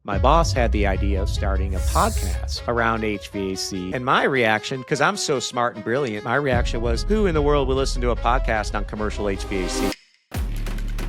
My boss had the idea of starting a podcast around HVAC. And my reaction, because I'm so smart and brilliant, my reaction was, who in the world will listen to a podcast on commercial HVAC?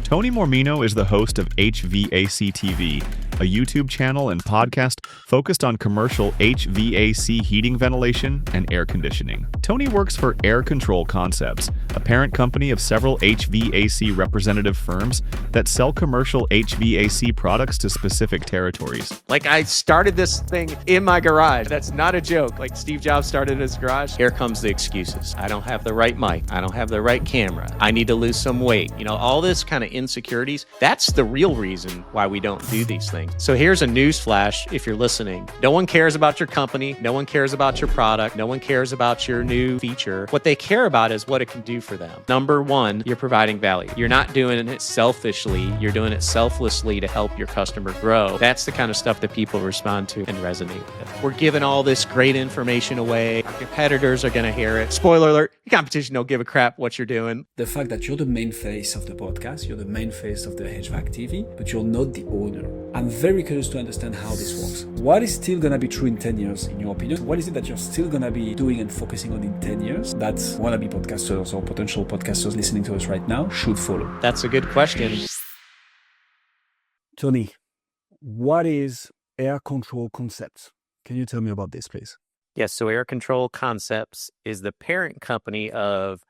Tony Mormino is the host of HVAC TV, a YouTube channel and podcast focused on commercial HVAC heating, ventilation, and air conditioning. Tony works for Air Control Concepts, a parent company of several HVAC representative firms that sell commercial HVAC products to specific territories. Like, I started this thing in my garage. That's not a joke. Like Steve Jobs started in his garage. Here comes the excuses. I don't have the right mic. I don't have the right camera. I need to lose some weight. You know, all this kind of insecurities. That's the real reason why we don't do these things. So here's a news flash if you're listening. No one cares about your company. No one cares about your product. No one cares about your new feature. What they care about is what it can do for them. Number one, you're providing value. You're not doing it selfishly. You're doing it selflessly to help your customer grow. That's the kind of stuff that people respond to and resonate with. We're giving all this great information away. Our competitors are going to hear it. Spoiler alert, your competition don't give a crap what you're doing. The fact that you're the main face of the podcast, you're the main face of the HVAC TV, but you're not the owner. I'm very curious to understand how this works. What is still going to be true in 10 years, in your opinion? What is it that you're still going to be doing and focusing on in 10 years that wannabe podcasters or potential podcasters listening to us right now should follow? That's a good question. Tony, what is Air Control Concepts? Can you tell me about this, please? Yes, so Air Control Concepts is the parent company of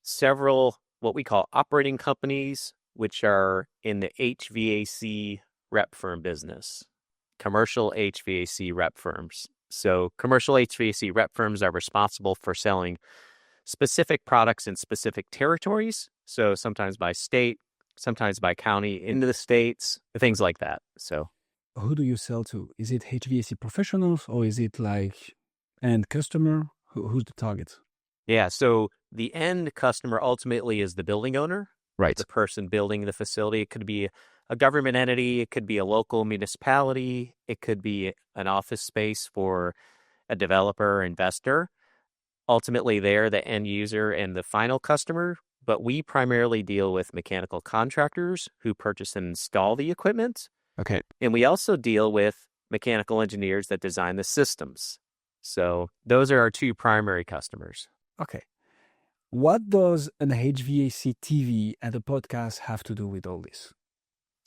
several what we call operating companies, which are in the HVAC rep firm business, commercial HVAC rep firms. So commercial HVAC rep firms are responsible for selling specific products in specific territories. So sometimes by state, sometimes by county into the states, things like that. So who do you sell to? Is it HVAC professionals or is it like end customer? Who's the target? Yeah, so the end customer ultimately is the building owner, right? The person building the facility. It could be a government entity, it could be a local municipality, it could be an office space for a developer or investor. Ultimately, they're the end user and the final customer, but we primarily deal with mechanical contractors who purchase and install the equipment. Okay. And we also deal with mechanical engineers that design the systems. So those are our two primary customers. Okay. What does an HVAC TV and a podcast have to do with all this?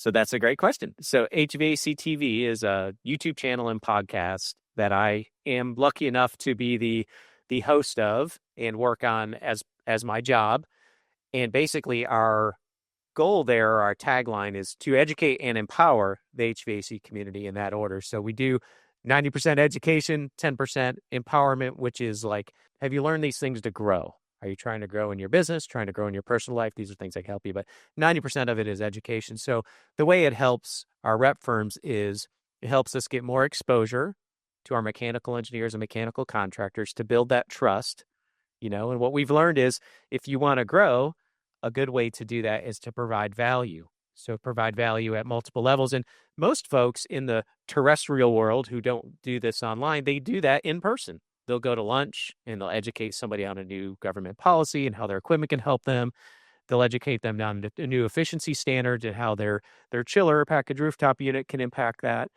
So that's a great question. So HVAC TV is a YouTube channel and podcast that I am lucky enough to be the host of and work on as my job. And basically our goal there, our tagline is to educate and empower the HVAC community in that order. So we do 90% education, 10% empowerment, which is like, have you learned these things to grow? Are you trying to grow in your business, trying to grow in your personal life? These are things that can help you, but 90% of it is education. So the way it helps our rep firms is it helps us get more exposure to our mechanical engineers and mechanical contractors to build that trust, you know, and what we've learned is if you want to grow, a good way to do that is to provide value. So provide value at multiple levels. And most folks in the terrestrial world who don't do this online, they do that in person. They'll go to lunch and they'll educate somebody on a new government policy and how their equipment can help them. They'll educate them on the new efficiency standards and how their chiller package rooftop unit can impact that.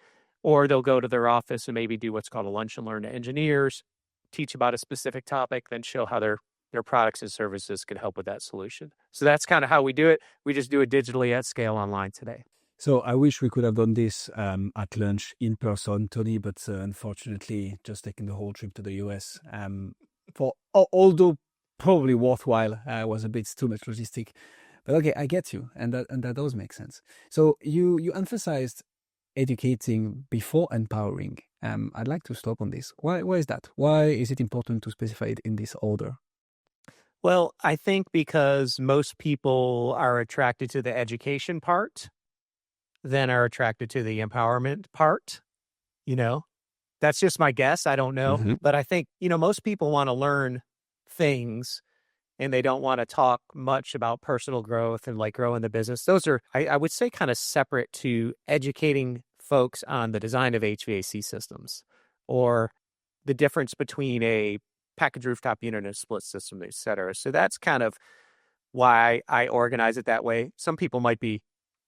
Or they'll go to their office and maybe do what's called a lunch and learn to engineers, teach about a specific topic, then show how their products and services can help with that solution. So that's kind of how we do it. We just do it digitally at scale online today. So I wish we could have done this at lunch in person, Tony, but unfortunately, just taking the whole trip to the US, although probably worthwhile, was a bit too much logistic. But okay, I get you, and that does make sense. So you emphasized educating before empowering. I'd like to stop on this. Why is that? Why is it important to specify it in this order? Well, I think because most people are attracted to the education part, then are attracted to the empowerment part. You know, that's just my guess. I don't know. Mm-hmm. But I think, you know, most people want to learn things and they don't want to talk much about personal growth and like growing the business. Those are, I would say, kind of separate to educating folks on the design of HVAC systems or the difference between a package rooftop unit and a split system, et cetera. So that's kind of why I organize it that way. Some people might be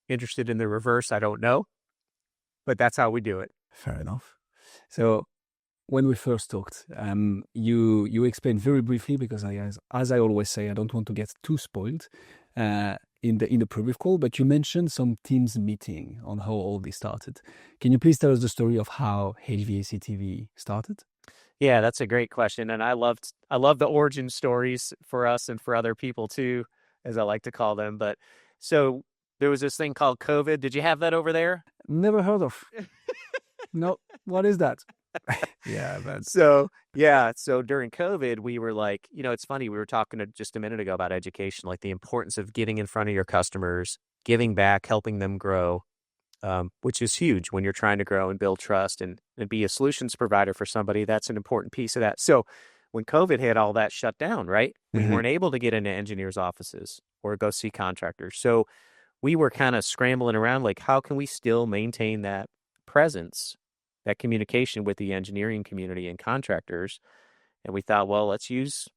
interested in the reverse. I don't know. but that's how we do it. Fair enough. So when we first talked, you explained very briefly, because as I always say, I don't want to get too spoiled in the previous call, but you mentioned some Teams meeting on how all this started. Can you please tell us the story of how HVAC TV started? Yeah, that's a great question. And I love the origin stories for us and for other people too, as I like to call them. But so there was this thing called COVID. Did you have that over there? Never heard of. No, what is that? Yeah, but So during COVID, we were like, it's funny. We were talking just a minute ago about education, like the importance of getting in front of your customers, giving back, helping them grow, which is huge when you're trying to grow and build trust and be a solutions provider for somebody. That's an important piece of that. So when COVID hit, all that shut down, right? We weren't able to get into engineers' offices or go see contractors. So we were kind of scrambling around, like, how can we still maintain that presence, that communication with the engineering community and contractors? And we thought, well, let's use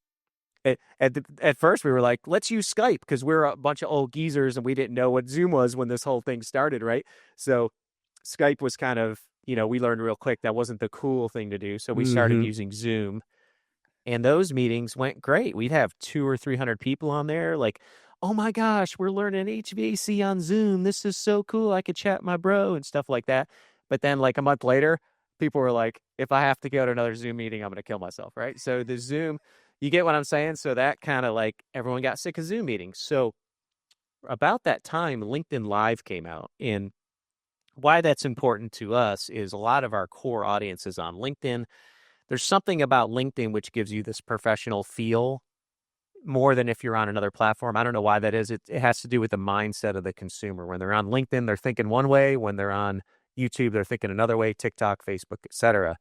at first we were like, let's use Skype, because we're a bunch of old geezers and we didn't know what Zoom was when this whole thing started, right? So Skype was kind of, we learned real quick that wasn't the cool thing to do. So we started using Zoom, and those meetings went great. We'd have 200 or 300 people on there, like, oh my gosh, we're learning HVAC on Zoom. This is so cool. I could chat my bro and stuff like that. But then like a month later, people were like, if I have to go to another Zoom meeting, I'm going to kill myself, right? So the Zoom, you get what I'm saying? So that kind of like everyone got sick of Zoom meetings. So about that time, LinkedIn Live came out. And why that's important to us is a lot of our core audience is on LinkedIn. There's something about LinkedIn which gives you this professional feel more than if you're on another platform. I don't know why that is. It has to do with the mindset of the consumer. When they're on LinkedIn, they're thinking one way. When they're on YouTube, they're thinking another way. TikTok, Facebook, etc.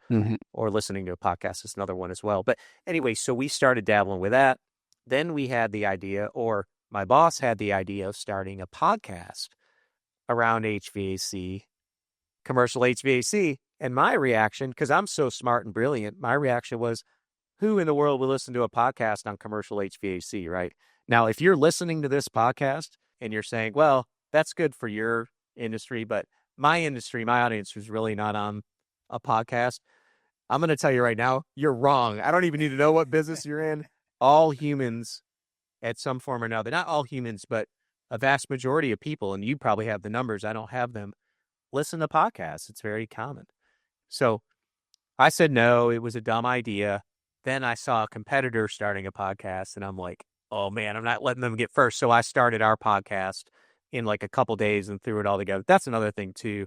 Or listening to a podcast is another one as well. But anyway, so we started dabbling with that. Then we had the idea, or my boss had the idea, of starting a podcast around HVAC, commercial HVAC. And my reaction, because I'm so smart and brilliant, my reaction was, who in the world will listen to a podcast on commercial HVAC, right? Now, if you're listening to this podcast and you're saying, well, that's good for your industry, but my industry, my audience is really not on a podcast, I'm going to tell you right now, you're wrong. I don't even need to know what business you're in. All humans at some form or another, not all humans, but a vast majority of people, and you probably have the numbers, I don't have them, listen to podcasts. It's very common. So I said no, it was a dumb idea. Then I saw a competitor starting a podcast, and I'm like, oh man, I'm not letting them get first. So I started our podcast in like a couple days and threw it all together. That's another thing too.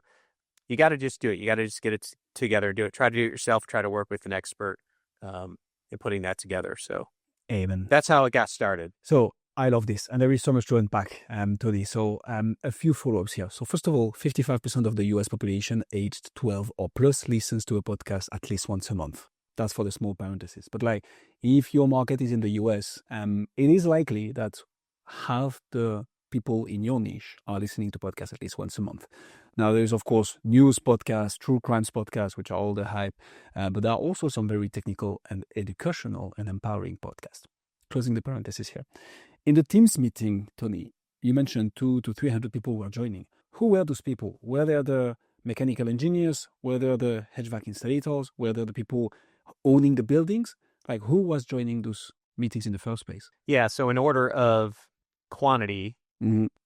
You got to just do it. You got to just get it together and do it. Try to do it yourself. Try to work with an expert in putting that together. So amen. That's how it got started. So I love this, and there is so much to unpack, Tony. So a few follow-ups here. So first of all, 55% of the US population aged 12 or plus listens to a podcast at least once a month. That's for the small parentheses. But like, if your market is in the US, it is likely that half the people in your niche are listening to podcasts at least once a month. Now, there's, of course, news podcasts, true crimes podcasts, which are all the hype. But there are also some very technical and educational and empowering podcasts. Closing the parenthesis here. In the Teams meeting, Tony, you mentioned 200 to 300 people were joining. Who were those people? Were they the mechanical engineers? Were they the HVAC installators? Were they the people owning the buildings? Like, who was joining those meetings in the first place? Yeah, so in order of quantity,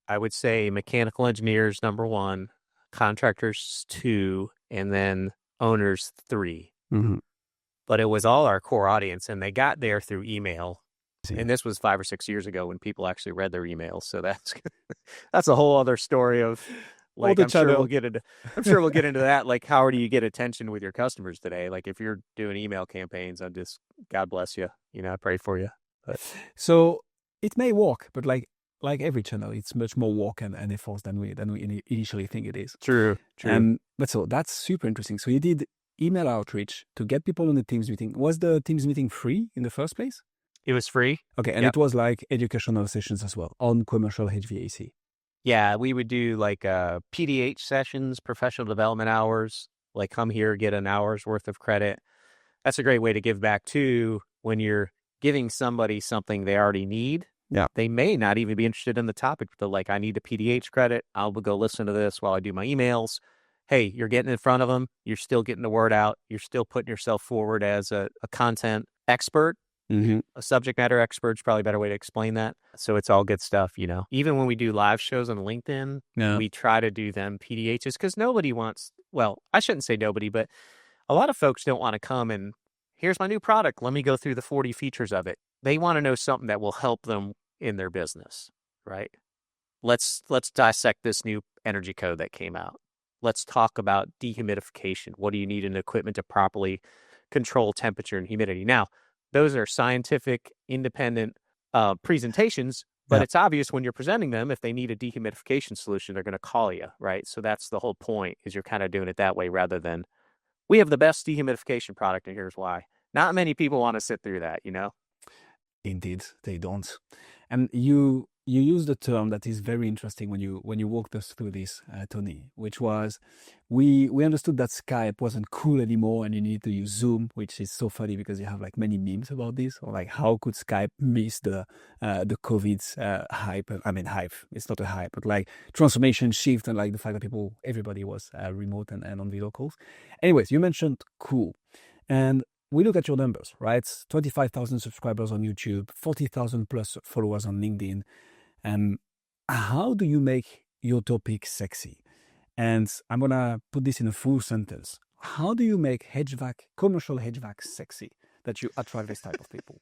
I would say mechanical engineers, number 1, contractors 2, and then owners 3. But it was all our core audience, and they got there through email. And this was 5 or 6 years ago when people actually read their emails. So that's a whole other story of, like, I'm sure we'll get into that. Like, how do you get attention with your customers today? Like, if you're doing email campaigns, God bless you. I pray for you. But. So it may work, but like every channel, it's much more work and effort than we initially think it is. True. But so that's super interesting. So you did email outreach to get people on the Teams meeting. Was the Teams meeting free in the first place? It was free. Okay, and It was like educational sessions as well on commercial HVAC. Yeah, we would do like PDH sessions, professional development hours, like come here, get an hour's worth of credit. That's a great way to give back too when you're giving somebody something they already need. Yeah. They may not even be interested in the topic. They're like, I need a PDH credit. I'll go listen to this while I do my emails. hey, you're getting in front of them. You're still getting the word out. You're still putting yourself forward as a content expert. Mm-hmm. A subject matter expert is probably a better way to explain that. So it's all good stuff, you know. Even when we do live shows on LinkedIn, we try to do them PDHs because nobody wants, well, I shouldn't say nobody, but a lot of folks don't want to come and here's my new product. Let me go through the 40 features of it. They want to know something that will help them in their business, right? Let's dissect this new energy code that came out. Let's talk about dehumidification. What do you need in equipment to properly control temperature and humidity? Now, those are scientific, independent presentations, but it's obvious when you're presenting them, if they need a dehumidification solution, they're going to call you, right? So that's the whole point, is you're kind of doing it that way rather than, we have the best dehumidification product, and here's why. Not many people want to sit through that, you know? Indeed, they don't. And you used a term that is very interesting when you walked us through this, Tony, which was we understood that Skype wasn't cool anymore and you need to use Zoom, which is so funny because you have like many memes about this, or like how could Skype miss the COVID's hype? I mean, hype. It's not a hype, but like transformation shift and like the fact that everybody was remote and on video calls. Anyways, you mentioned cool, and we look at your numbers, right? 25,000 subscribers on YouTube, 40,000 plus followers on LinkedIn. How do you make your topic sexy? And I'm going to put this in a full sentence. How do you make HVAC, commercial HVAC sexy, that you attract this type of people?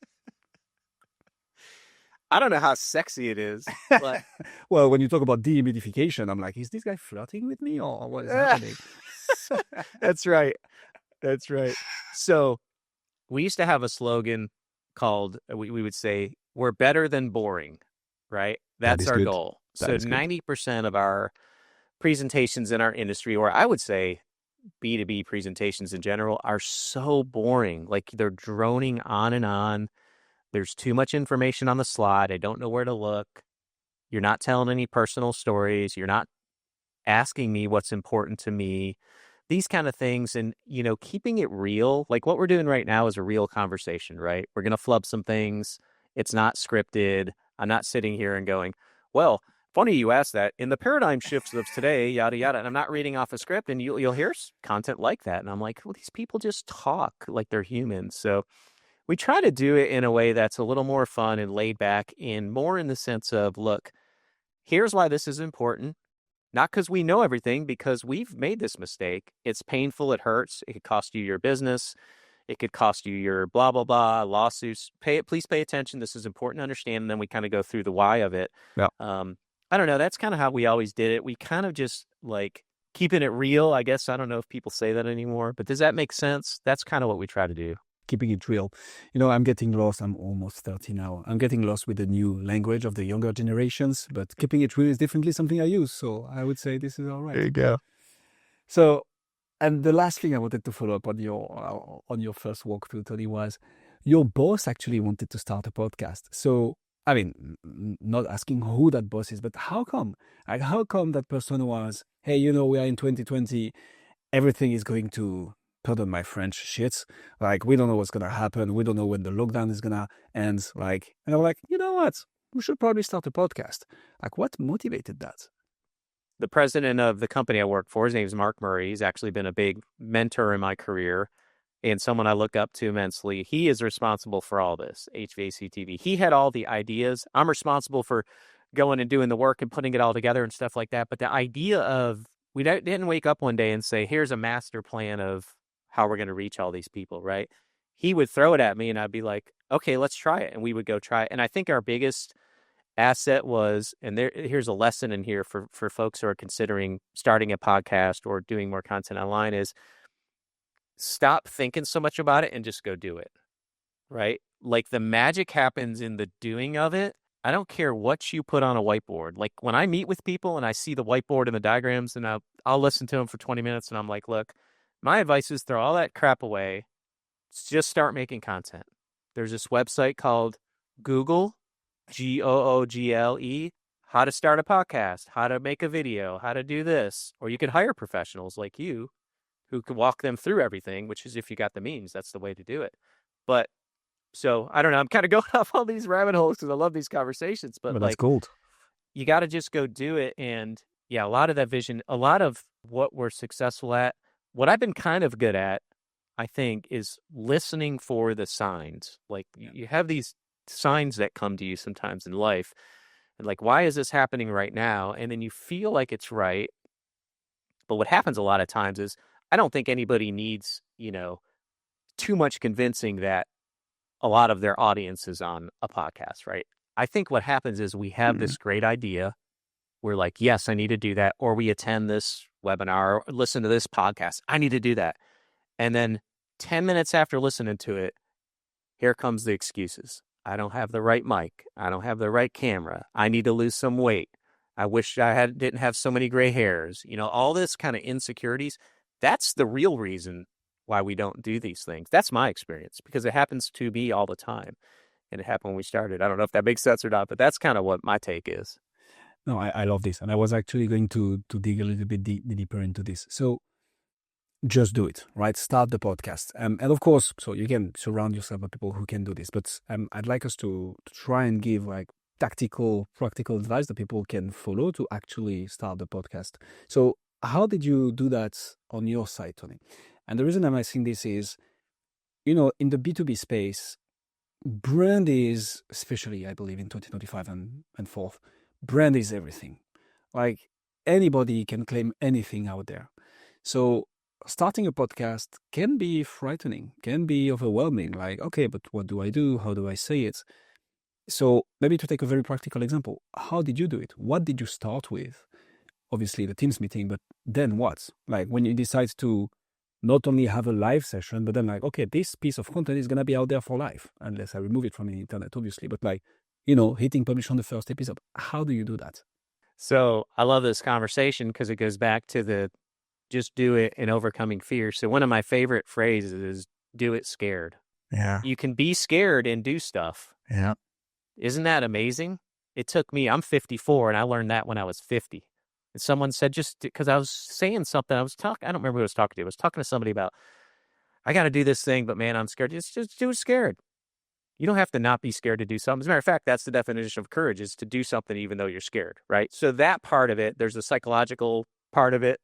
I don't know how sexy it is, but... Well, when you talk about dehumidification, I'm like, is this guy flirting with me or what is happening? That's right. That's right. So we used to have a slogan called, we would say, we're better than boring, right? That's our goal. So 90% of our presentations in our industry, or I would say B2B presentations in general, are so boring. Like they're droning on and on. There's too much information on the slide. I don't know where to look. You're not telling any personal stories. You're not asking me what's important to me. These kind of things, and, you know, keeping it real. Like what we're doing right now is a real conversation, right? We're going to flub some things. It's not scripted. I'm not sitting here and going, well, funny you asked that. In the paradigm shifts of today, yada, yada. And I'm not reading off a script, and you'll hear content like that. And I'm like, well, these people just talk like they're humans. So we try to do it in a way that's a little more fun and laid back, and more in the sense of, look, here's why this is important. Not because we know everything, because we've made this mistake. It's painful. It hurts. It could cost you your business. It could cost you your blah, blah, blah, lawsuits. Please pay attention. This is important to understand. And then we kind of go through the why of it. Yeah. I don't know. That's kind of how we always did it. We kind of just like keeping it real, I guess. I don't know if people say that anymore, but does that make sense? That's kind of what we try to do. Keeping it real. You know, I'm getting lost. I'm almost 30 now. I'm getting lost with the new language of the younger generations, but keeping it real is definitely something I use. So I would say this is all right. There you go. So, and the last thing I wanted to follow up on your first walkthrough, Tony, was your boss actually wanted to start a podcast. So, I mean, not asking who that boss is, but how come? Like, how come that person was, hey, you know, we are in 2020, everything is going to, pardon my French, shit. Like, we don't know what's going to happen. We don't know when the lockdown is going to end. Like, and I'm like, you know what? We should probably start a podcast. Like, what motivated that? The president of the company I work for, his name is Mark Murray. He's actually been a big mentor in my career and someone I look up to immensely. He is responsible for all this, HVAC TV. He had all the ideas. I'm responsible for going and doing the work and putting it all together and stuff like that. But the idea of, we didn't wake up one day and say, here's a master plan of how we're going to reach all these people, right? He would throw it at me and I'd be like, okay, let's try it. And we would go try it. And I think our biggest asset was, and here's a lesson in here for folks who are considering starting a podcast or doing more content online, is stop thinking so much about it and just go do it, right? Like the magic happens in the doing of it. I don't care what you put on a whiteboard. Like when I meet with people and I see the whiteboard and the diagrams, and I'll listen to them for 20 minutes and I'm like, look, my advice is throw all that crap away. Just start making content. There's this website called Google, Google, how to start a podcast, how to make a video, how to do this. Or you can hire professionals like you who can walk them through everything, which is, if you got the means, that's the way to do it. But so I don't know. I'm kind of going off all these rabbit holes because I love these conversations, but that's gold. You got to just go do it. And yeah, a lot of that vision, a lot of what we're successful at. What I've been kind of good at, I think, is listening for the signs. Like you have these signs that come to you sometimes in life, and like, why is this happening right now? And then you feel like it's right. But what happens a lot of times is I don't think anybody needs, too much convincing that a lot of their audience is on a podcast, right? I think what happens is we have this great idea. We're like, yes, I need to do that. Or we attend this webinar or listen to this podcast. I need to do that. And then 10 minutes after listening to it, here comes the excuses. I don't have the right mic. I don't have the right camera. I need to lose some weight. I wish I didn't have so many gray hairs. All this kind of insecurities. That's the real reason why we don't do these things. That's my experience, because it happens to me all the time. And it happened when we started. I don't know if that makes sense or not, but that's kind of what my take is. No, I love this. And I was actually going to dig a little bit deeper into this. So just do it, right? Start the podcast. And of course, so you can surround yourself with people who can do this. But I'd like us to try and give like tactical, practical advice that people can follow to actually start the podcast. So how did you do that on your side, Tony? And the reason I'm asking this is, in the B2B space, brand is, especially I believe in 2025 and forth, brand is everything. Like anybody can claim anything out there. So starting a podcast can be frightening, can be overwhelming. Like, okay, but what do I do? How do I say it? So maybe to take a very practical example, how did you do it? What did you start with? Obviously the Teams meeting, but then what? Like when you decide to not only have a live session, but then like, okay, this piece of content is going to be out there for life, unless I remove it from the internet, obviously. But like, hitting publish on the first episode. How do you do that? So I love this conversation because it goes back to the just do it and overcoming fear. So one of my favorite phrases is do it scared. Yeah. You can be scared and do stuff. Yeah. Isn't that amazing? It took me, I'm 54 and I learned that when I was 50. And someone said, just because I was saying something, I don't remember who I was talking to. I was talking to somebody about, I got to do this thing, but man, I'm scared. Just do it scared. You don't have to not be scared to do something. As a matter of fact, that's the definition of courage, is to do something even though you're scared, right? So that part of it, there's a psychological part of it.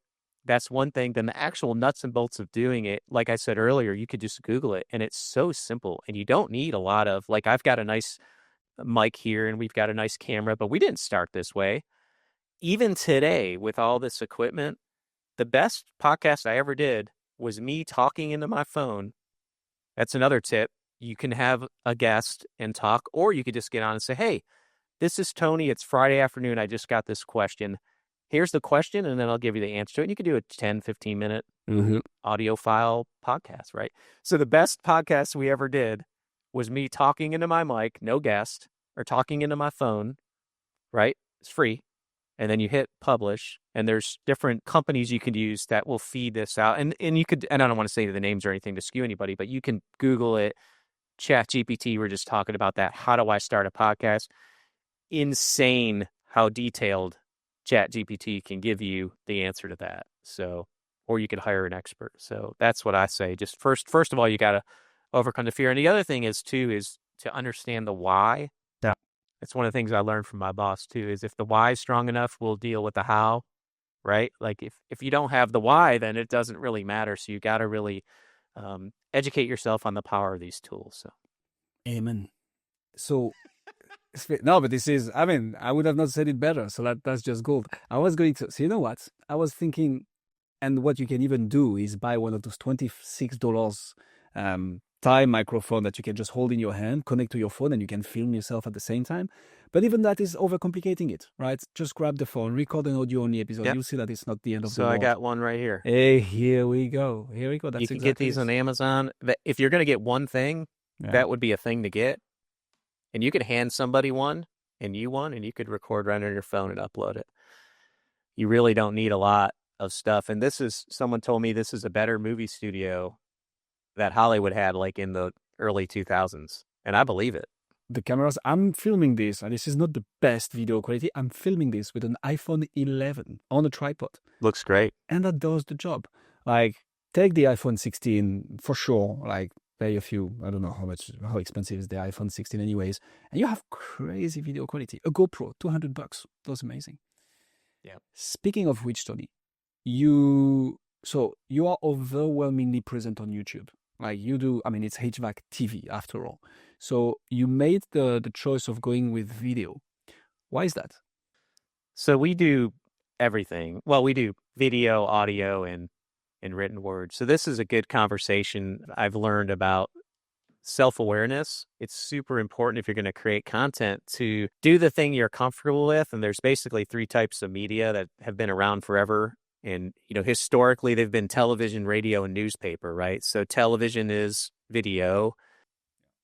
That's one thing. Then the actual nuts and bolts of doing it, like I said earlier, you could just Google it and it's so simple. And you don't need a lot of, like, I've got a nice mic here and we've got a nice camera, but we didn't start this way. Even today, with all this equipment, the best podcast I ever did was me talking into my phone. That's another tip. You can have a guest and talk, or you could just get on and say, hey, this is Tony. It's Friday afternoon. I just got this question. Here's the question, and then I'll give you the answer to it. And you could do a 10, 15-minute audio file podcast, right? So the best podcast we ever did was me talking into my mic, no guest, or talking into my phone, right? It's free. And then you hit publish, and there's different companies you could use that will feed this out. And you could, and I don't want to say the names or anything to skew anybody, but you can Google it. ChatGPT, we're just talking about that. How do I start a podcast? Insane how detailed ChatGPT can give you the answer to that. So, or you could hire an expert. So that's what I say. Just first of all, you got to overcome the fear. And the other thing is to understand the why. Yeah. It's one of the things I learned from my boss too, is if the why is strong enough, we'll deal with the how, right? Like if you don't have the why, then it doesn't really matter. So you got to really educate yourself on the power of these tools. So, amen. So, no, but this is, I would have not said it better. So that's just gold. I was going to, so you know what? I was thinking, and what you can even do is buy one of those $26 time microphone that you can just hold in your hand, connect to your phone, and you can film yourself at the same time. But even that is overcomplicating it, right? Just grab the phone, record an audio-only episode. Yep. You'll see that it's not the end of the world. So I got one right here. Hey, here we go. That's you can get these on Amazon. If you're going to get one thing, that would be a thing to get. And you could hand somebody one, and you could record right on your phone and upload it. You really don't need a lot of stuff. And someone told me this is a better movie studio that Hollywood had like in the early 2000s. And I believe it. The cameras, I'm filming this, and this is not the best video quality. I'm filming this with an iPhone 11 on a tripod. Looks great. And that does the job. Like, take the iPhone 16 for sure. Like, pay a few, I don't know how expensive is the iPhone 16 anyways. And you have crazy video quality. A GoPro, $200. That was amazing. Yeah. Speaking of which, Tony, you are overwhelmingly present on YouTube. Like you do, I mean, it's HVAC TV after all. So you made the choice of going with video. Why is that? So we do everything. Well, we do video, audio, and written word. So this is a good conversation I've learned about self-awareness. It's super important if you're going to create content to do the thing you're comfortable with. And there's basically 3 types of media that have been around forever. And, historically they've been television, radio, and newspaper, right? So television is video,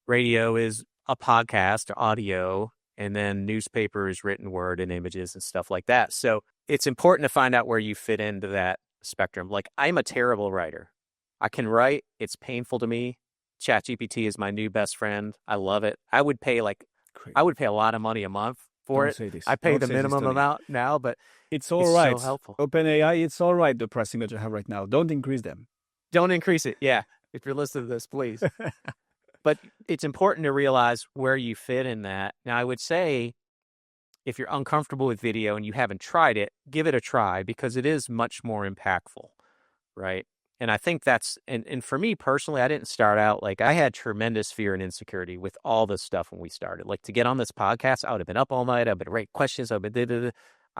radio is a podcast or audio, and then newspaper is written word and images and stuff like that. So it's important to find out where you fit into that spectrum. Like, I'm a terrible writer. I can write. It's painful to me. ChatGPT is my new best friend. I love it. I would pay a lot of money a month for it. I pay the minimum amount now, but it's all right. So helpful. OpenAI, it's all right, the pricing that you have right now. Don't increase them. Don't increase it. Yeah. If you're listening to this, please. But it's important to realize where you fit in that. Now, I would say if you're uncomfortable with video and you haven't tried it, give it a try because it is much more impactful, right? And I think that's, and for me personally, I didn't start out, like, I had tremendous fear and insecurity with all this stuff when we started. Like, to get on this podcast, I would have been up all night. I've been writing questions. I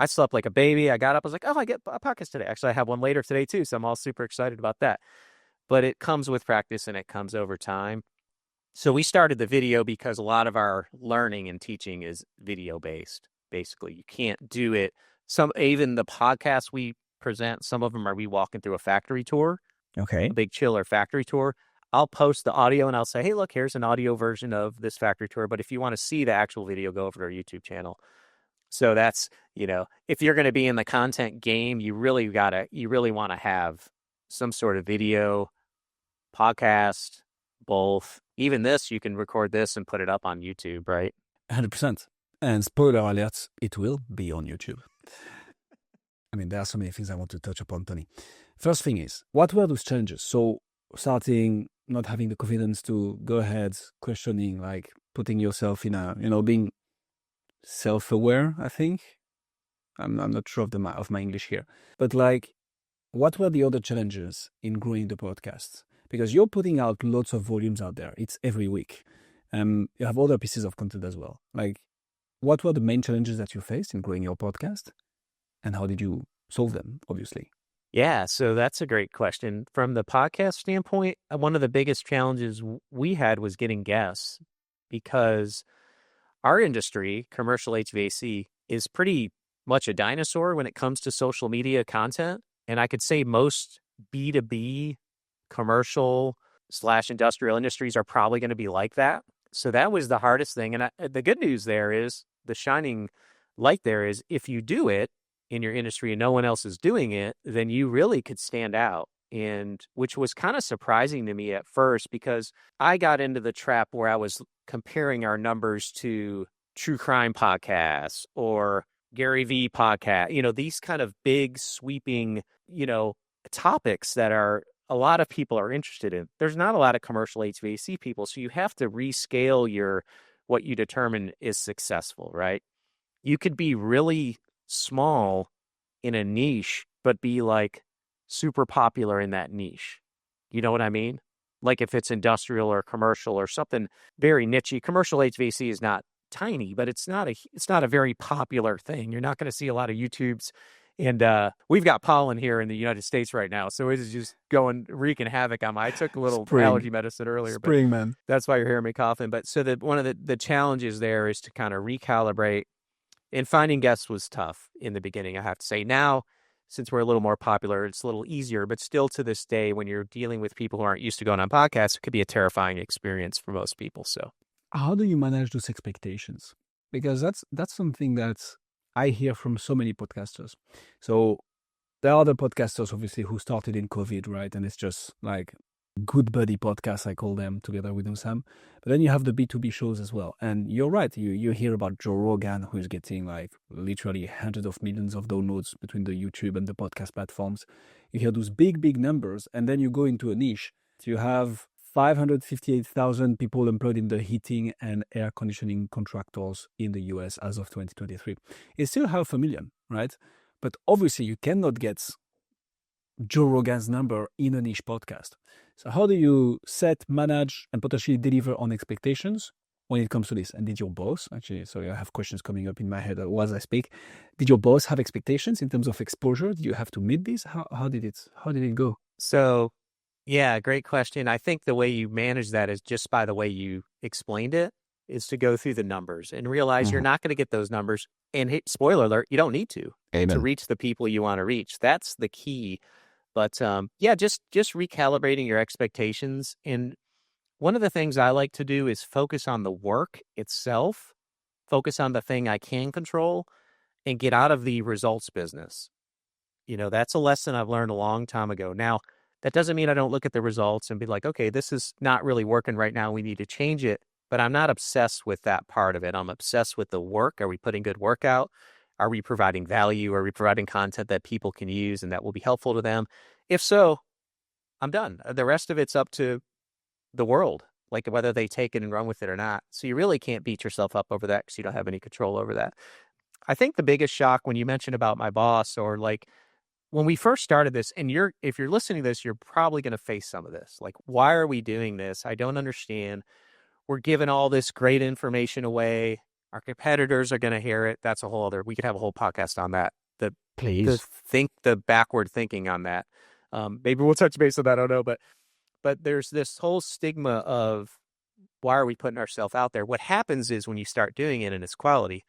slept like a baby. I got up. I was like, oh, I get a podcast today. Actually, I have one later today too. So I'm all super excited about that. But it comes with practice and it comes over time. So we started the video because a lot of our learning and teaching is video based. Basically, you can't do it. Even the podcasts we present, some of them are we walking through a factory tour. Okay. A big chiller factory tour. I'll post the audio and I'll say, hey, look, here's an audio version of this factory tour. But if you want to see the actual video, go over to our YouTube channel. So that's, if you're going to be in the content game, you really want to have some sort of video, podcast, both. Even this, you can record this and put it up on YouTube, right? 100%. And spoiler alert, it will be on YouTube. I mean, there are so many things I want to touch upon, Tony. First thing is, what were those challenges? So starting, not having the confidence to go ahead, questioning, like putting yourself in a, being self-aware, I think. I'm not sure of my English here. But like, what were the other challenges in growing the podcast? Because you're putting out lots of volumes out there. It's every week. You have other pieces of content as well. Like, what were the main challenges that you faced in growing your podcast? And how did you solve them, obviously? Yeah, so that's a great question. From the podcast standpoint, one of the biggest challenges we had was getting guests because our industry, commercial HVAC, is pretty much a dinosaur when it comes to social media content. And I could say most B2B commercial/industrial industries are probably going to be like that. So that was the hardest thing. And the good news there is, the shining light there is, if you do it in your industry and no one else is doing it, then you really could stand out. And which was kind of surprising to me at first, because I got into the trap where I was comparing our numbers to true crime podcasts or Gary V podcast, these kind of big sweeping, topics that a lot of people are interested in. There's not a lot of commercial HVAC people. So you have to rescale what you determine is successful, right? You could be really small in a niche, but be like super popular in that niche. You know what I mean? Like if it's industrial or commercial or something very niche. Commercial HVAC is not tiny, but it's not a very popular thing. You're not going to see a lot of YouTubes. And we've got pollen here in the United States right now, so it is just wreaking havoc on I took a little allergy medicine earlier. Man. That's why you're hearing me coughing. But so one of the challenges there is to kind of recalibrate. And finding guests was tough in the beginning, I have to say. Now, since we're a little more popular, it's a little easier. But still to this day, when you're dealing with people who aren't used to going on podcasts, it could be a terrifying experience for most people. So how do you manage those expectations? Because that's something that I hear from so many podcasters. So there are the podcasters, obviously, who started in COVID, right? And it's just like good buddy podcasts, I call them, together with Sam. But then you have the B2B shows as well. And you're right. You hear about Joe Rogan, who's getting like literally hundreds of millions of downloads between the YouTube and the podcast platforms. You hear those big numbers. And then you go into a niche. So you have 558,000 people employed in the heating and air conditioning contractors in the US as of 2023. It's still 500,000, right? But obviously you cannot get Joe Rogan's number in a niche podcast. So how do you set, manage, and potentially deliver on expectations when it comes to this? And did your boss, actually, sorry, I have questions coming up in my head as I speak. Did your boss have expectations in terms of exposure? Did you have to meet this? How did it go? So, yeah, great question. I think the way you manage that is just by the way you explained it, is to go through the numbers and realize you're not going to get those numbers. And spoiler alert, you don't need to reach the people you want to reach. That's the key. But yeah, just recalibrating your expectations. And one of the things I like to do is focus on the work itself, focus on the thing I can control, and get out of the results business. That's a lesson I've learned a long time ago. Now, that doesn't mean I don't look at the results and be like, okay, this is not really working right now. We need to change it. But I'm not obsessed with that part of it. I'm obsessed with the work. Are we putting good work out? Are we providing value? Are we providing content that people can use and that will be helpful to them? If so, I'm done. The rest of it's up to the world, like whether they take it and run with it or not. So you really can't beat yourself up over that because you don't have any control over that. I think the biggest shock when you mentioned about my boss, or like when we first started this, and if you're listening to this, you're probably going to face some of this. Like, why are we doing this? I don't understand. We're giving all this great information away. Our competitors are going to hear it. That's we could have a whole podcast on that. Please. The backward thinking on that. Maybe we'll touch base on that. I don't know. But there's this whole stigma of why are we putting ourselves out there? What happens is when you start doing it and it's quality,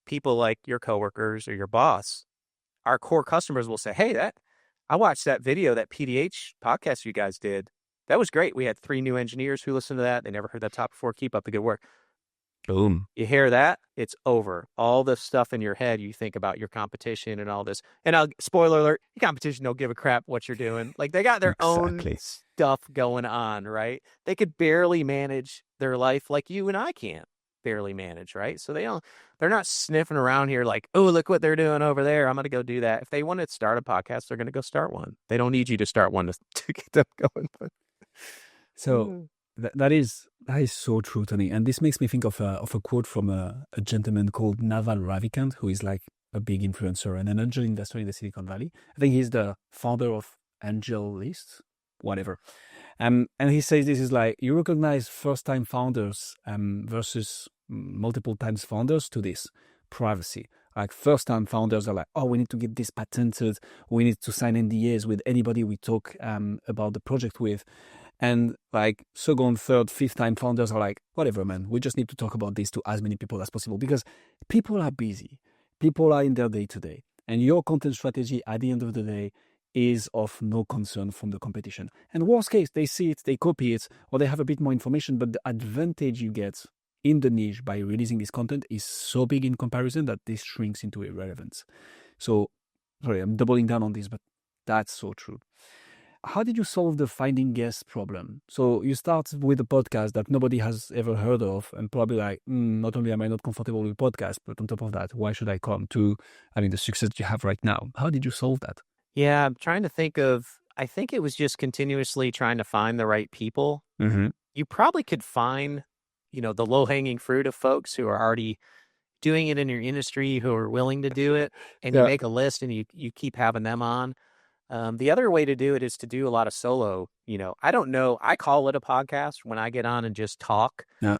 people like your coworkers or your boss, our core customers will say, hey, I watched that video, that PDH podcast you guys did. That was great. We had 3 new engineers who listened to that. They never heard that talk before. Keep up the good work. Boom. You hear that, it's over. All the stuff in your head, you think about your competition and all this. And spoiler alert, your competition don't give a crap what you're doing. Like, they got their own stuff going on, right? They could barely manage their life like you and I can't barely manage, right? So they're not sniffing around here like, oh, look what they're doing over there. I'm going to go do that. If they want to start a podcast, they're going to go start one. They don't need you to start one to get them going. So that is so true, Tony. And this makes me think of a quote from a gentleman called Naval Ravikant, who is like a big influencer and an angel investor in the Silicon Valley. I think he's the founder of Angel List, whatever. And he says this is like, you recognize first-time founders versus multiple times founders to this privacy. Like, first-time founders are like, oh, we need to get this patented. We need to sign NDAs with anybody we talk about the project with. And like second, third, 5th-time founders are like, whatever, man, we just need to talk about this to as many people as possible because people are busy. People are in their day-to-day. And your content strategy at the end of the day is of no concern from the competition. And worst case, they see it, they copy it, or they have a bit more information, but the advantage you get in the niche by releasing this content is so big in comparison that this shrinks into irrelevance. So, sorry, I'm doubling down on this, but that's so true. How did you solve the finding guests problem? So you start with a podcast that nobody has ever heard of, and probably like, not only am I not comfortable with podcasts, but on top of that, why should I come to, the success you have right now? How did you solve that? Yeah, I'm trying to think I think it was just continuously trying to find the right people. Mm-hmm. You probably could find, the low-hanging fruit of folks who are already doing it in your industry, who are willing to do it, and you make a list and you keep having them on. The other way to do it is to do a lot of solo. I don't know. I call it a podcast when I get on and just talk. Yeah.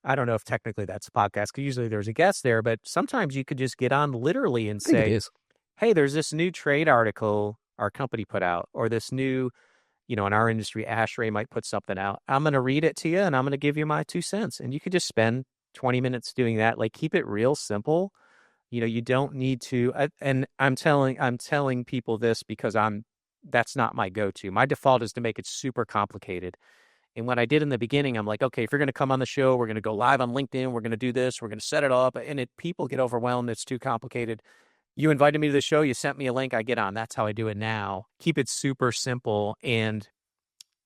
I don't know if technically that's a podcast because usually there's a guest there, but sometimes you could just get on literally and say, hey, there's this new trade article our company put out, or this new, in our industry, ASHRAE might put something out. I'm going to read it to you and I'm going to give you my 2 cents. And you could just spend 20 minutes doing that. Like, keep it real simple. You don't need to, and I'm telling people this because that's not my go-to. My default is to make it super complicated. And what I did in the beginning, I'm like, okay, if you're going to come on the show, we're going to go live on LinkedIn. We're going to do this. We're going to set it up. And people get overwhelmed. It's too complicated. You invited me to the show. You sent me a link. I get on. That's how I do it now. Keep it super simple. And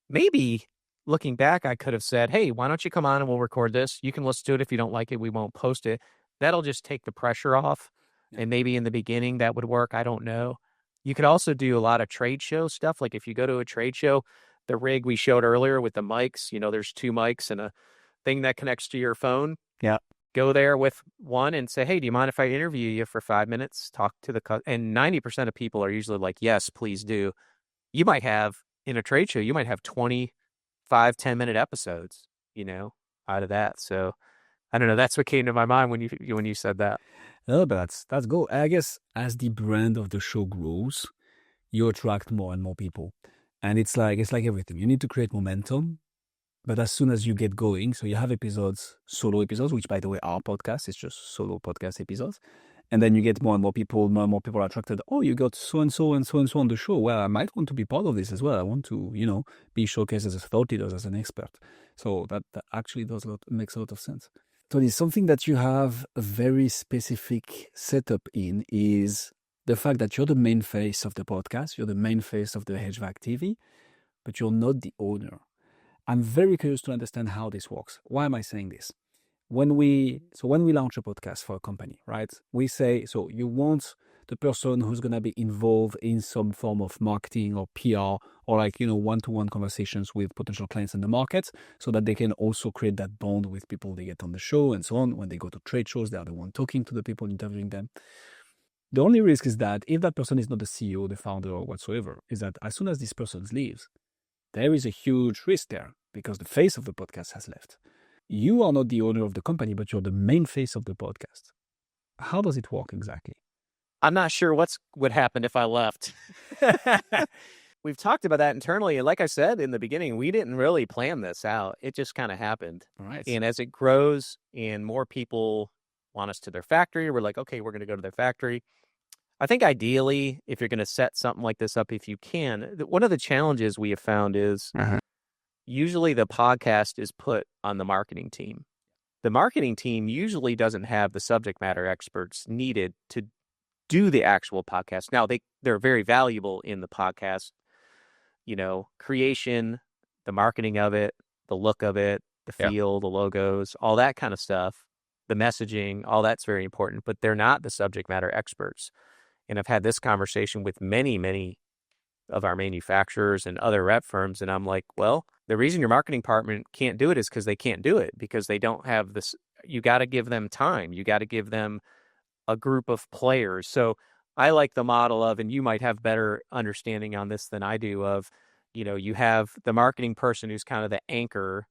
maybe looking back, I could have said, hey, why don't you come on and we'll record this? You can listen to it. If you don't like it, we won't post it. That'll just take the pressure off. Yeah. And maybe in the beginning that would work. I don't know. You could also do a lot of trade show stuff. Like if you go to a trade show, the rig we showed earlier with the mics, there's 2 mics and a thing that connects to your phone. Yeah. Go there with one and say, hey, do you mind if I interview you for 5 minutes? Talk to and 90% of people are usually like, yes, please do. you might have in a trade show, you might have 25, 10-minute episodes, out of that. So I don't know. That's what came to my mind when you said that. No, but that's good. I guess as the brand of the show grows, you attract more and more people. And it's like everything. You need to create momentum. But as soon as you get going, so you have solo episodes, which by the way, our podcast is just solo podcast episodes. And then you get more and more people are attracted. Oh, you got so-and-so and so-and-so on the show. Well, I might want to be part of this as well. I want to, be showcased as a thought leader, as an expert. So that actually makes a lot of sense. Tony, something that you have a very specific setup in is the fact that you're the main face of the podcast. You're the main face of the HVAC TV, but you're not the owner. I'm very curious to understand how this works. Why am I saying this? When we launch a podcast for a company, right? We say, so you want the person who's going to be involved in some form of marketing or PR or one-to-one conversations with potential clients in the market so that they can also create that bond with people they get on the show and so on. When they go to trade shows, they are the one talking to the people, interviewing them. The only risk is that if that person is not the CEO, the founder or whatsoever, is that as soon as this person leaves, there is a huge risk there because the face of the podcast has left. You are not the owner of the company, but you're the main face of the podcast. How does it work exactly? I'm not sure what would happen if I left. We've talked about that internally. And like I said in the beginning, we didn't really plan this out. It just kind of happened. Right. And as it grows and more people want us to their factory, we're like, okay, we're going to go to their factory. I think ideally, if you're going to set something like this up, if you can, one of the challenges we have found is usually the podcast is put on the marketing team. The marketing team usually doesn't have the subject matter experts needed to do the actual podcast. Now, they're very valuable in the podcast, creation, the marketing of it, the look of it, the feel, the logos, all that kind of stuff, the messaging, all that's very important, but they're not the subject matter experts. And I've had this conversation with many, many of our manufacturers and other rep firms. And I'm like, well, the reason your marketing department can't do it is because they can't do it, because they don't have this. You got to give them time. You got to give them a group of players. So I like the model of, and you might have better understanding on this than I do, of, you have the marketing person who's kind of the anchor,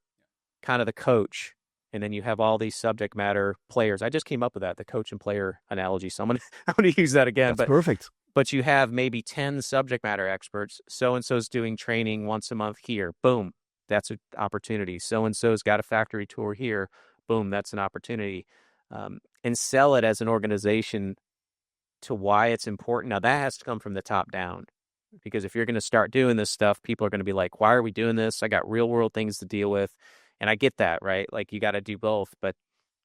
kind of the coach. And then you have all these subject matter players. I just came up with that, the coach and player analogy. So I'm going to use that again. That's perfect. But you have maybe 10 subject matter experts. So-and-so's doing training once a month here. Boom, that's an opportunity. So-and-so's got a factory tour here. Boom, that's an opportunity. And sell it as an organization to why it's important. Now, that has to come from the top down. Because if you're going to start doing this stuff, people are going to be like, why are we doing this? I got real world things to deal with. And I get that, right? Like, you got to do both. But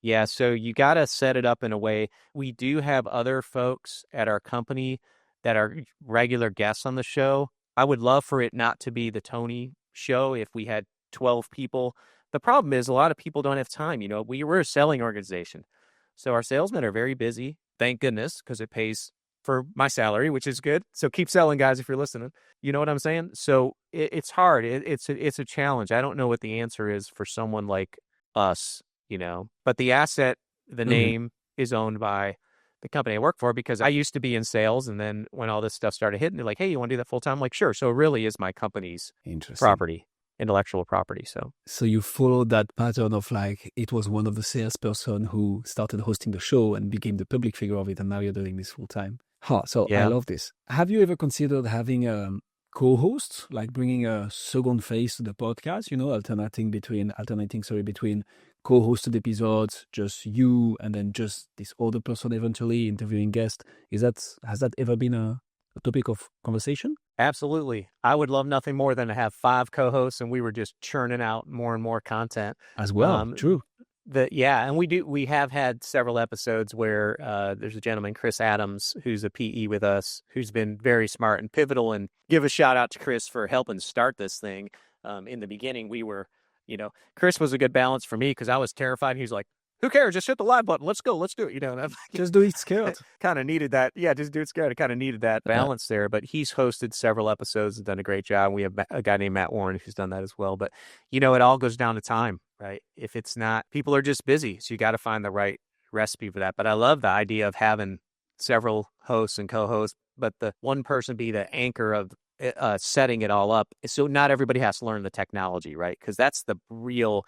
yeah, so you got to set it up in a way. We do have other folks at our company that are regular guests on the show. I would love for it not to be the Tony show if we had 12 people. The problem is a lot of people don't have time. We're a selling organization. So our salesmen are very busy. Thank goodness, because it pays for my salary, which is good. So keep selling, guys, if you're listening. You know what I'm saying? So it's hard. It's a challenge. I don't know what the answer is for someone like us, But the asset, the name is owned by the company I work for, because I used to be in sales. And then when all this stuff started hitting, they're like, hey, you want to do that full time? I'm like, sure. So it really is my company's property, intellectual property. So you followed that pattern of it was one of the salesperson who started hosting the show and became the public figure of it. And now you're doing this full time. I love this. Have you ever considered having a co-host, like bringing a second face to the podcast, alternating between co-hosted episodes, just you, and then just this other person eventually interviewing guests? Has that ever been a topic of conversation? Absolutely. I would love nothing more than to have 5 co-hosts and we were just churning out more and more content. As well, true. And we have had several episodes where there's a gentleman, Chris Adams, who's a PE with us, who's been very smart and pivotal. And give a shout out to Chris for helping start this thing. In the beginning, we were, Chris was a good balance for me because I was terrified. He's like, who cares? Just hit the live button. Let's go. Let's do it. And I'm like, just do it scared. Kind of needed that. Yeah, just do it scared. I kind of needed that balance there. But he's hosted several episodes and done a great job. We have a guy named Matt Warren who's done that as well. But, it all goes down to time, right? If it's not, people are just busy. So you got to find the right recipe for that. But I love the idea of having several hosts and co-hosts, but the one person be the anchor of setting it all up. So not everybody has to learn the technology, right? Because that's the real,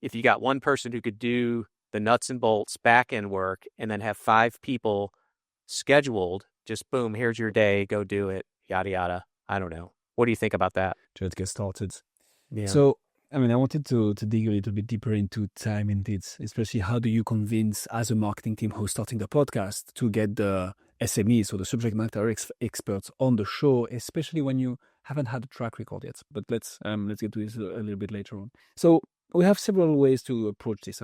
if you got one person who could do the nuts and bolts back end work and then have 5 people scheduled, just boom, here's your day, go do it, yada, yada. I don't know. What do you think about that? Just get started. Yeah. So, I mean, I wanted to dig a little bit deeper into time indeed, especially how do you convince as a marketing team who's starting the podcast to get the SMEs, so the subject matter experts on the show, especially when you haven't had a track record yet. But let's get to this a little bit later on. So we have several ways to approach this.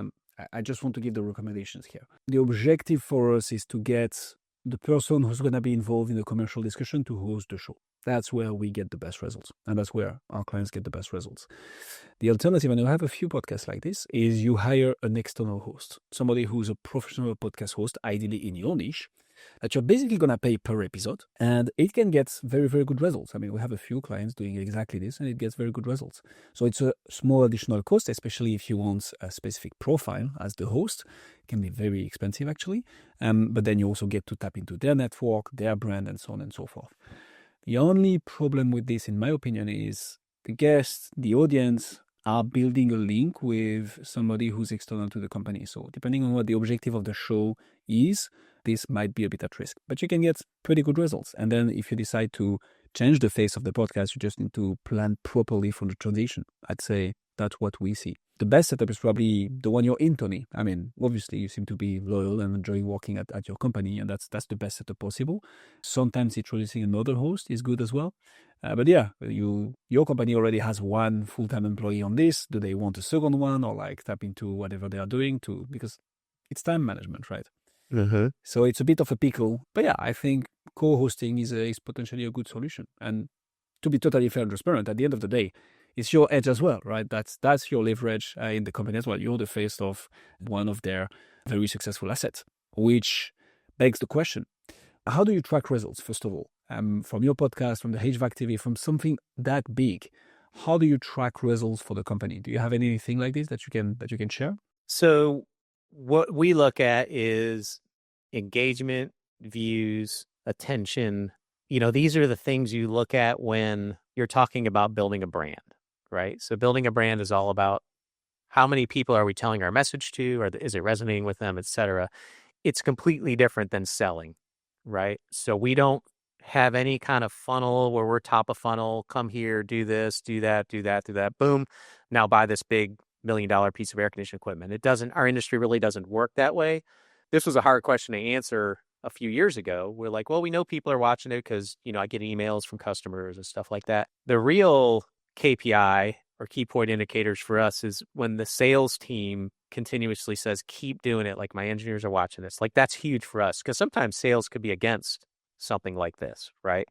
I just want to give the recommendations here. The objective for us is to get the person who's going to be involved in the commercial discussion to host the show. That's where we get the best results. And that's where our clients get the best results. The alternative, and you have a few podcasts like this, is you hire an external host, somebody who's a professional podcast host, ideally in your niche, that you're basically going to pay per episode. And it can get very, very good results. I mean, we have a few clients doing exactly this, and it gets very good results. So it's a small additional cost, especially if you want a specific profile as the host. It can be very expensive, actually. But then you also get to tap into their network, their brand, and so on and so forth. The only problem with this, in my opinion, is the guests, the audience, are building a link with somebody who's external to the company. So depending on what the objective of the show is, this might be a bit at risk. But you can get pretty good results. And then if you decide to change the face of the podcast, you just need to plan properly for the transition. I'd say that's what we see. The best setup is probably the one you're in, Tony. I mean, obviously, you seem to be loyal and enjoy working at your company, and that's the best setup possible. Sometimes introducing another host is good as well. But yeah, your company already has one full-time employee on this. Do they want a second one or like tap into whatever they are doing because it's time management, right? Mm-hmm. So it's a bit of a pickle. But yeah, I think co-hosting is potentially a good solution. And to be totally fair and transparent, at the end of the day, it's your edge as well, right? That's your leverage in the company as well. You're the face of one of their very successful assets, which begs the question, how do you track results, first of all? From your podcast, from the HVAC TV, from something that big, how do you track results for the company? Do you have anything like this that you can share? So what we look at is engagement, views, attention. These are the things you look at when you're talking about building a brand. Right? So building a brand is all about how many people are we telling our message to, or is it resonating with them, et cetera. It's completely different than selling, right? So we don't have any kind of funnel where we're top of funnel, come here, do this, do that, do that, do that, boom. Now buy this big $1 million piece of air conditioning equipment. Our industry really doesn't work that way. This was a hard question to answer a few years ago. We're like, well, we know people are watching it because, I get emails from customers and stuff like that. The real KPI or key point indicators for us is when the sales team continuously says, keep doing it. Like my engineers are watching this. Like that's huge for us because sometimes sales could be against something like this, right?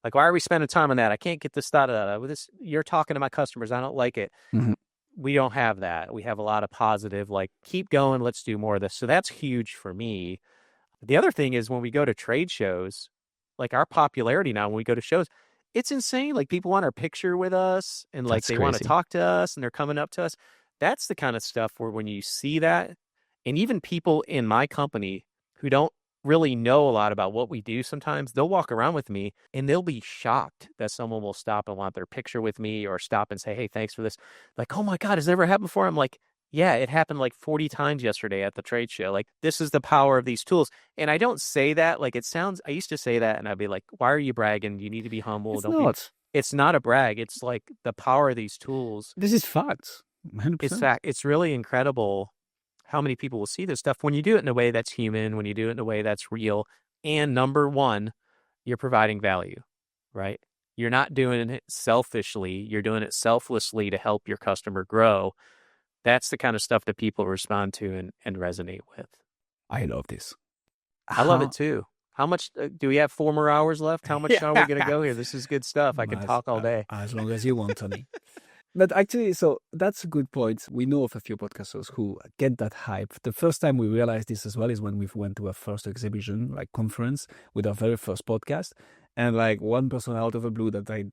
Like, why are we spending time on that? I can't get this data. You're talking to my customers. I don't like it. Mm-hmm. We don't have that. We have a lot of positive, like, keep going. Let's do more of this. So that's huge for me. The other thing is when we go to trade shows, like our popularity now, when we go to shows, it's insane. Like people want our picture with us and like That's they crazy. want to talk to us and they're coming up to us. That's the kind of stuff where when you see that, and even people in my company who don't really know a lot about what we do, sometimes they'll walk around with me and they'll be shocked that someone will stop and want their picture with me or stop and say, hey, thanks for this. Like, oh my God, has it ever happened before? I'm like, yeah, it happened like 40 times yesterday at the trade show. Like, this is the power of these tools. And I don't say that like it sounds, I used to say that and I'd be like, why are you bragging? You need to be humble. It's not a brag. It's like the power of these tools. This is facts. 100%. It's fact. It's really incredible how many people will see this stuff when you do it in a way that's human, when you do it in a way that's real. And number one, you're providing value, right? You're not doing it selfishly. You're doing it selflessly to help your customer grow. That's the kind of stuff that people respond to and resonate with. I love this. I love it too. How much do we have? 4 more hours left? How much are we going to go here? This is good stuff. I can talk all day. As long as you want, Tony. But actually, so that's a good point. We know of a few podcasters who get that hype. The first time we realized this as well is when we went to our first exhibition, like conference, with our very first podcast. And like one person out of the blue that I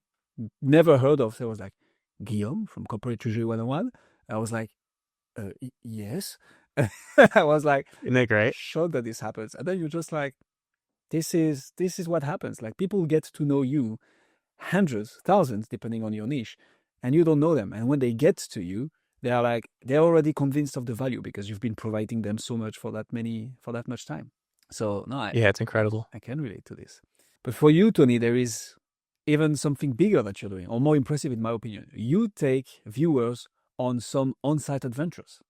never heard of, so was like, Guillaume from Corporate Treasury 101. I was like, yes. I was like, isn't that great? Shocked that this happens. And then you're just like, this is what happens. Like people get to know you hundreds, thousands, depending on your niche, and you don't know them. And when they get to you, they're already convinced of the value because you've been providing them so much for that much time. So no, Yeah, it's incredible. I can relate to this. But for you, Tony, there is even something bigger that you're doing, or more impressive in my opinion. You take viewers on some on-site adventures.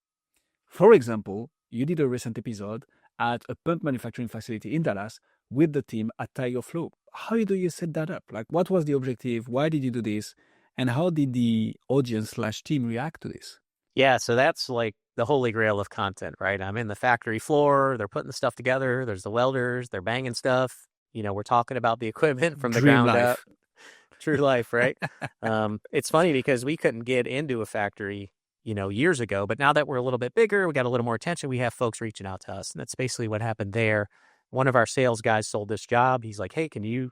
For example, you did a recent episode at a pump manufacturing facility in Dallas with the team at Tiger Flow. How do you set that up? Like, what was the objective? Why did you do this? And how did the audience/team react to this? Yeah, so that's like the holy grail of content, right? I'm in the factory floor. They're putting the stuff together. There's the welders. They're banging stuff. We're talking about the equipment from the ground up. True life, right? It's funny because we couldn't get into a factory, years ago. But now that we're a little bit bigger, we got a little more attention. We have folks reaching out to us. And that's basically what happened there. One of our sales guys sold this job. He's like, hey, can you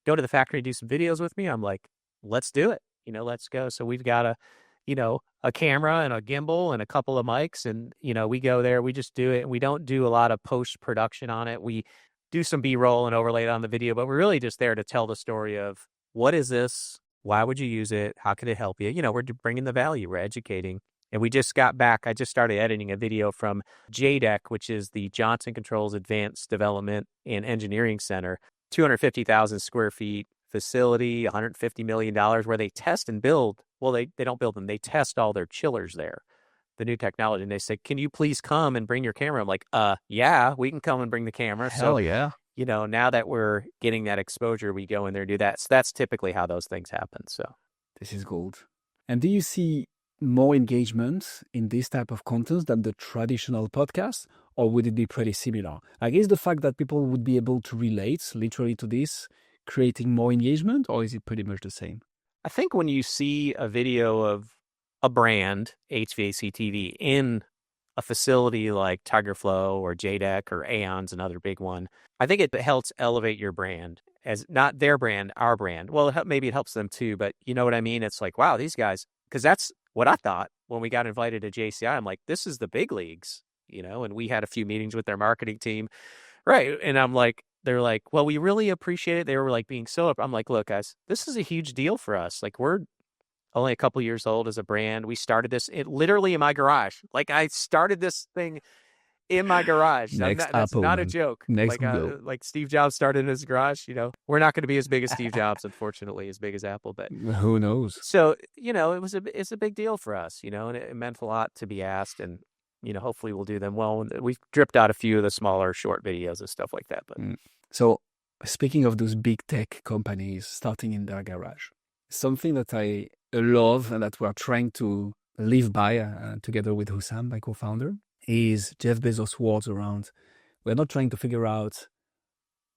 go to the factory and do some videos with me? I'm like, let's do it. Let's go. So we've got a camera and a gimbal and a couple of mics. And, we go there, we just do it. We don't do a lot of post-production on it. We do some B-roll and overlay it on the video, but we're really just there to tell the story of what is this? Why would you use it? How could it help you? We're bringing the value, we're educating. And we just got back. I just started editing a video from JDEC, which is the Johnson Controls Advanced Development and Engineering Center, 250,000 square feet facility, $150 million, where they test and build. Well, they don't build them. They test all their chillers there, the new technology. And they say, can you please come and bring your camera? I'm like, yeah, we can come and bring the camera. Hell yeah. Now that we're getting that exposure, we go in there and do that. So that's typically how those things happen. So this is gold. And do you see more engagement in this type of content than the traditional podcast, or would it be pretty similar? Like, is the fact that people would be able to relate literally to this creating more engagement, or is it pretty much the same? I think when you see a video of a brand, HVAC TV, in a facility like Tiger Flow or JDEC or Aeon's another big one, I think it helps elevate your brand as not their brand, our brand. Well, maybe it helps them too, but you know what I mean? It's like, wow, these guys, because that's what I thought when we got invited to JCI. I'm like, this is the big leagues, and we had a few meetings with their marketing team. Right. And I'm like, they're like, well, we really appreciate it. They were like being so, I'm like, look, guys, this is a huge deal for us. Like, we're only a couple years old as a brand. We started this literally in my garage. Like, I started this thing in my garage. That's not a joke. Like Steve Jobs started in his garage. We're not going to be as big as Steve Jobs, unfortunately, as big as Apple, but who knows? So, it's a big deal for us, and it meant a lot to be asked, and hopefully we'll do them well. We've dripped out a few of the smaller short videos and stuff like that. But so, speaking of those big tech companies starting in their garage, something that I love and that we're trying to live by together with Hussam, my co-founder, is Jeff Bezos' words around, we're not trying to figure out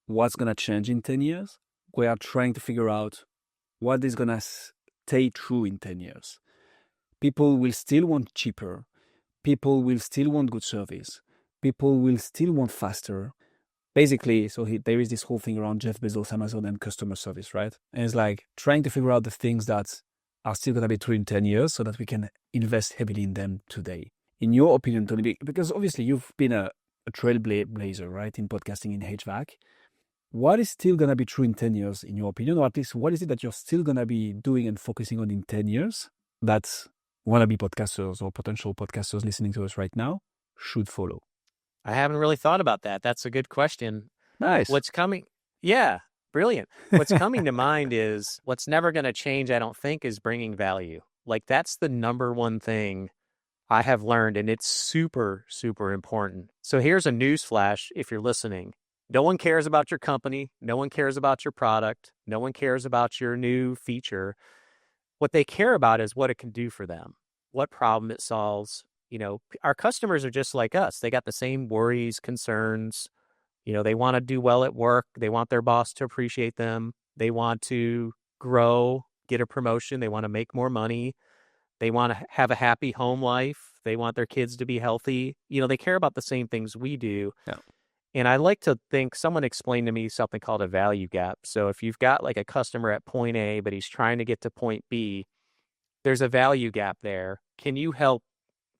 what's going to change in 10 years. We are trying to figure out what is going to stay true in 10 years. People will still want cheaper. People will still want good service. People will still want faster. Basically, there is this whole thing around Jeff Bezos, Amazon, and customer service, right? And it's like trying to figure out the things that are still going to be true in 10 years so that we can invest heavily in them today. In your opinion, Tony, because obviously you've been a trailblazer, right, in podcasting in HVAC, what is still going to be true in 10 years, in your opinion? Or at least, what is it that you're still going to be doing and focusing on in 10 years that wannabe podcasters or potential podcasters listening to us right now should follow? I haven't really thought about that. That's a good question. Nice. What's coming? Yeah, brilliant. What's coming to mind is what's never going to change, I don't think, is bringing value. Like, that's the number one thing I have learned, and it's super, super important. So here's a news flash if you're listening. No one cares about your company. No one cares about your product. No one cares about your new feature. What they care about is what it can do for them, what problem it solves. Our customers are just like us. They got the same worries, concerns. They want to do well at work. They want their boss to appreciate them. They want to grow, get a promotion. They want to make more money. They want to have a happy home life. They want their kids to be healthy. They care about the same things we do. Yeah. And I like to think, someone explained to me something called a value gap. So if you've got like a customer at point A, but he's trying to get to point B, there's a value gap there. Can you help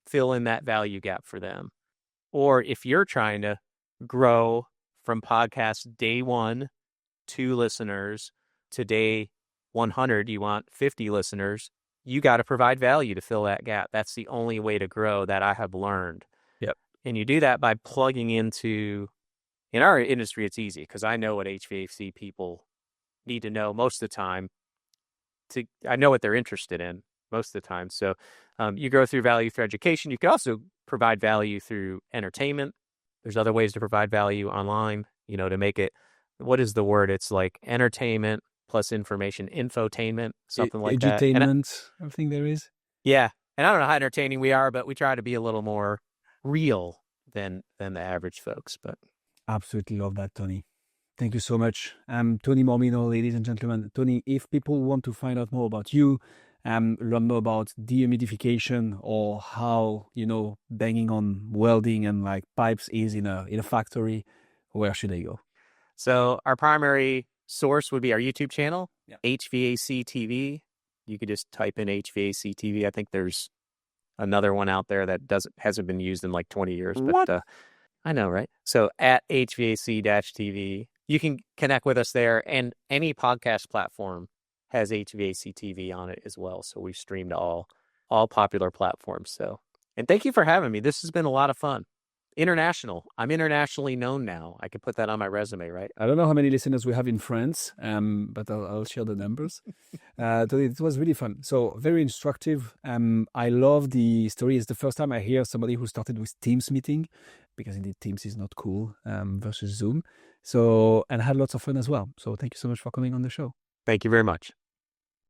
fill in that value gap for them? Or if you're trying to grow from podcast day 1, 2 listeners, to day 100, you want 50 listeners. You got to provide value to fill that gap. That's the only way to grow that I have learned. Yep. And you do that by plugging into, in our industry, it's easy because I know what HVAC people need to know most of the time. I know what they're interested in most of the time. So you grow through value through education. You can also provide value through entertainment. There's other ways to provide value online, to make it, what is the word? It's like entertainment plus information, infotainment, something like that. Edutainment, I think there is. Yeah. And I don't know how entertaining we are, but we try to be a little more real than the average folks. But absolutely love that, Tony. Thank you so much. Tony Mormino, ladies and gentlemen. Tony, if people want to find out more about you, learn more about dehumidification or how, banging on welding and like pipes is in a factory, where should they go? So our primary source would be our YouTube channel, yeah. HVAC TV. You could just type in HVAC TV. I think there's another one out there that hasn't been used in like 20 years. What? But I know, right? So at HVAC-TV, you can connect with us there. And any podcast platform has HVAC TV on it as well. So we've streamed all popular platforms. So, and thank you for having me. This has been a lot of fun. International. I'm internationally known now. I could put that on my resume, right? I don't know how many listeners we have in France, but I'll share the numbers. It was really fun. So very instructive. I love the story. It's the first time I hear somebody who started with Teams meeting, because indeed Teams is not cool versus Zoom. So, and I had lots of fun as well. So thank you so much for coming on the show. Thank you very much.